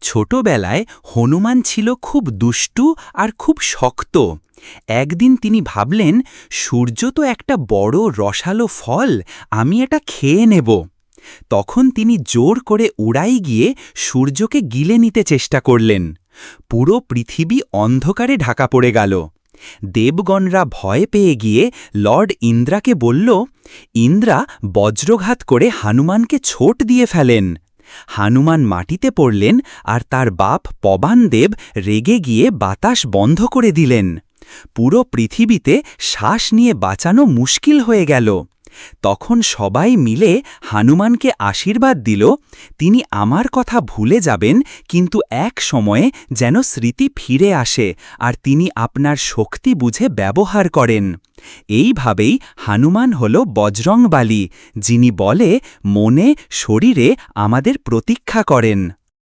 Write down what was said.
ছোটবেলায় হনুমান ছিল খুব দুষ্টু আর খুব শক্ত। একদিন তিনি ভাবলেন, সূর্য তো একটা বড় রসালো ফল, আমি এটা খেয়ে নেব। তখন তিনি জোর করে উড়াই গিয়ে সূর্যকে গিলে নিতে চেষ্টা করলেন। পুরো পৃথিবী অন্ধকারে ঢাকা পড়ে গেল। দেবগণরা ভয় পেয়ে গিয়ে লর্ড ইন্দ্রাকে বলল, ইন্দ্রা বজ্রঘাত করে হানুমানকে ছোট দিয়ে ফেলেন। হানুমান মাটিতে পড়লেন আর তার বাপ পবানদেব রেগে গিয়ে বাতাস বন্ধ করে দিলেন। পুরো পৃথিবীতে শ্বাস নিয়ে বাঁচানো মুশকিল হয়ে গেল। তখন সবাই মিলে হানুমানকে আশীর্বাদ দিল, তিনি আমার কথা ভুলে যাবেন, কিন্তু এক সময়ে যেন স্মৃতি ফিরে আসে আর তিনি আপনার শক্তি বুঝে ব্যবহার করেন। এইভাবেই হানুমান হল বজরংবালী, যিনি বলে মনে শরীরে আমাদের প্রতীক্ষা করেন।